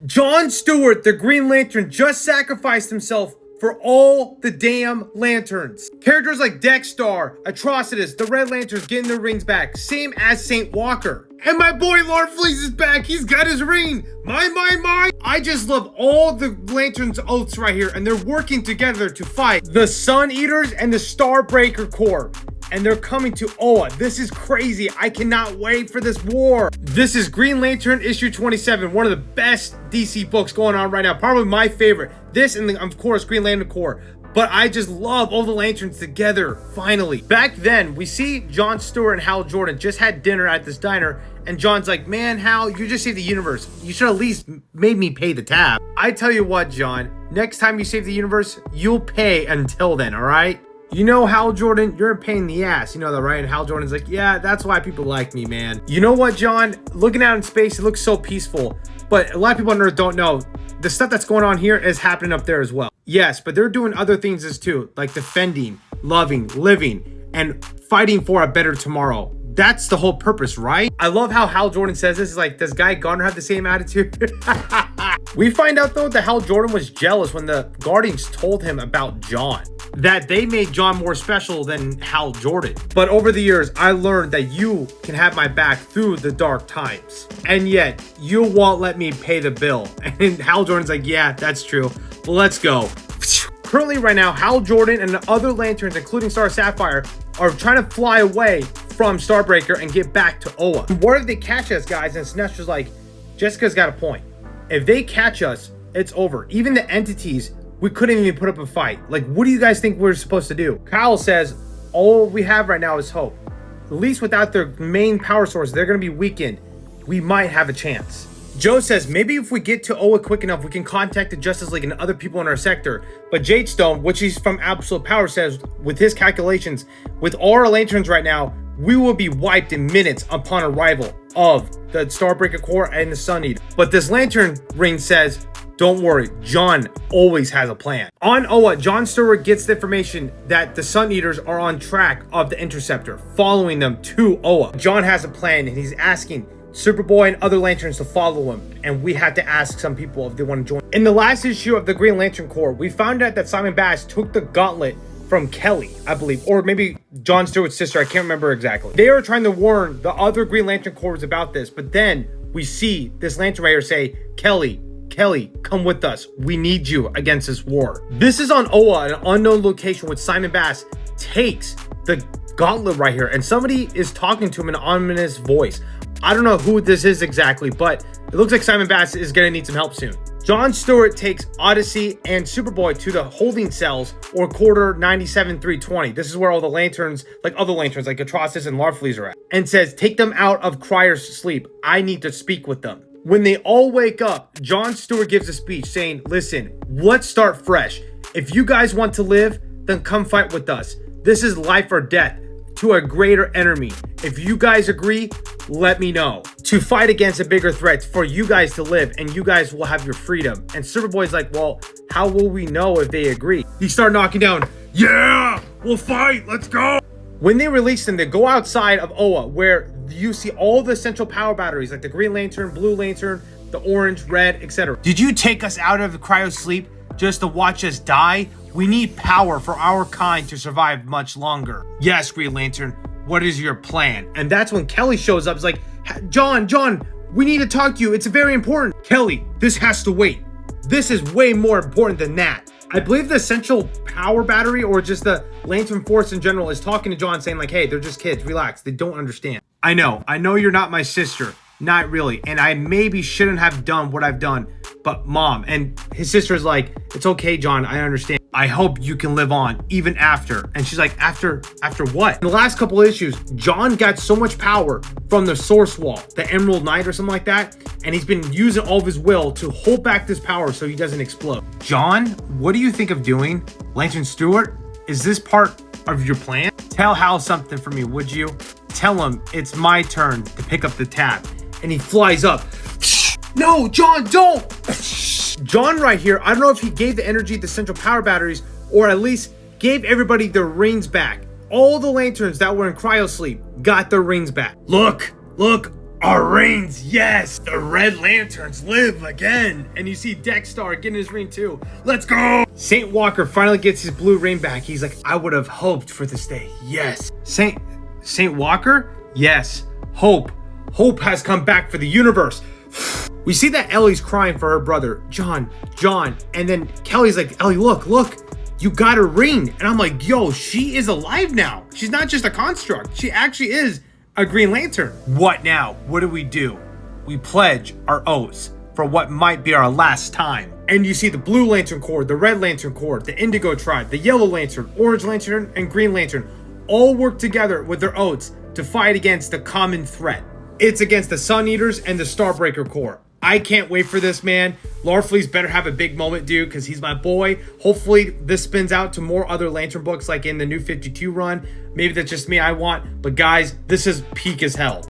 John Stewart, the Green Lantern, just sacrificed himself for all the damn lanterns. Characters like Dexter, Atrocitus, the Red Lanterns getting their rings back, same as Saint Walker. And my boy Larfleeze is back. He's got his ring. My. I just love all the Lanterns oaths right here, and they're working together to fight the Sun Eaters and the Starbreaker Corps. And they're coming to Oa. This is crazy. I cannot wait for this war. This is Green Lantern issue 27, one of the best DC books going on right now. Probably my favorite. This and of course Green Lantern Corps. But I just love all the lanterns together, finally. Back then, we see John Stewart and Hal Jordan just had dinner at this diner, and John's like, man, Hal, you just saved the universe. You should at least made me pay the tab. I tell you what, John, next time you save the universe, you'll pay until then, all right? You know, Hal Jordan, you're a pain in the ass. You know that, right? And Hal Jordan's like, yeah, that's why people like me, man. You know what, John? Looking out in space, it looks so peaceful. But a lot of people on Earth don't know. The stuff that's going on here is happening up there as well. Yes, but they're doing other things as too, like defending, loving, living, and fighting for a better tomorrow. That's the whole purpose, right? I love how Hal Jordan says this. It's like, does Guy Gardner have the same attitude? We find out, though, that Hal Jordan was jealous when the Guardians told him about John. That they made John more special than Hal Jordan. But over the years, I learned that you can have my back through the dark times. And yet, you won't let me pay the bill. And Hal Jordan's like, yeah, that's true. Well, let's go. Currently, right now, Hal Jordan and the other Lanterns, including Star Sapphire, are trying to fly away from Starbreaker and get back to Oa. What if they catch us, guys? And Sinestra's like, Jessica's got a point. If they catch us, it's over. Even the entities, we couldn't even put up a fight. Like, what do you guys think we're supposed to do? Kyle says, all we have right now is hope. At least without their main power source, they're going to be weakened. We might have a chance. Joe says, maybe if we get to Oa quick enough, we can contact the Justice League and other people in our sector. But Jadestone, which he's from Absolute Power, says, with his calculations, with all our lanterns right now, we will be wiped in minutes upon arrival of the Starbreaker Corps and the Sun Eater. But this lantern ring says, don't worry, John always has a plan. On Oa, John Stewart gets the information that the Sun Eaters are on track of the Interceptor, following them to Oa. John has a plan, and he's asking Superboy and other Lanterns to follow him, and we had to ask some people if they want to join. In the last issue of the Green Lantern Corps, we found out that Simon Bass took the gauntlet from Kelly, I believe, or maybe John Stewart's sister, I can't remember exactly. They are trying to warn the other Green Lantern Corps about this, but then we see this Lantern Rider say, Kelly, come with us. We need you against this war. This is on Oa, an unknown location, which Simon Bass takes the gauntlet right here, and somebody is talking to him in an ominous voice. I don't know who this is exactly, but it looks like Simon Bass is gonna need some help soon. John Stewart takes Odyssey and Superboy to the holding cells, or quarter 97-320. This is where all the lanterns, like other lanterns, like Atrocitus and Larfleeze are at, and says, take them out of Cryer's sleep. I need to speak with them. When they all wake up, John Stewart gives a speech saying, listen, let's start fresh. If you guys want to live, then come fight with us. This is life or death to a greater enemy. If you guys agree, let me know. To fight against a bigger threat for you guys to live, and you guys will have your freedom. And Superboy's like, well, how will we know if they agree? He start knocking down, yeah, we'll fight, let's go. When they release them, they go outside of Oa, where you see all the central power batteries, like the Green Lantern, Blue Lantern, the Orange, Red, etc. Did you take us out of the cryo sleep just to watch us die? We need power for our kind to survive much longer. Yes, Green Lantern, what is your plan? And that's when Kelly shows up. It's like, John, we need to talk to you. It's very important. Kelly, this has to wait. This is way more important than that. I believe the central power battery, or just the Lantern Force in general, is talking to John saying like, hey, they're just kids, relax, they don't understand. I know you're not my sister, not really, and I maybe shouldn't have done what I've done, but Mom, and his sister's like, it's okay, John, I understand. I hope you can live on even after. And she's like, after what? In the last couple of issues, John got so much power from the Source Wall, the Emerald Knight or something like that, and he's been using all of his will to hold back this power so he doesn't explode. John, what do you think of doing? Lantern Stewart, is this part of your plan? Tell Hal something for me, would you? Tell him it's my turn to pick up the tab. And he flies up. No, John, don't! John right here, I don't know if he gave the energy to central power batteries, or at least gave everybody their rings back. All the lanterns that were in cryo sleep got their rings back. Look, Our reigns, yes! The Red Lanterns live again! And you see Dexstar getting his ring too. Let's go! Saint Walker finally gets his blue ring back. He's like, I would have hoped for this day. Yes. Saint Walker? Yes. Hope. Hope has come back for the universe. We see that Ellie's crying for her brother, John. And then Kelly's like, Ellie, look. You got her ring. And I'm like, yo, she is alive now. She's not just a construct. She actually is a Green Lantern. What now? What do? We pledge our oaths for what might be our last time. And you see the Blue Lantern Corps, the Red Lantern Corps, the Indigo Tribe, the Yellow Lantern, Orange Lantern, and Green Lantern all work together with their oaths to fight against the common threat. It's against the Sun Eaters and the Starbreaker Corps. I can't wait for this, man. Larfleeze better have a big moment, dude, because he's my boy. Hopefully, this spins out to more other Lantern books like in the New 52 run. Maybe that's just me, but guys, this is peak as hell.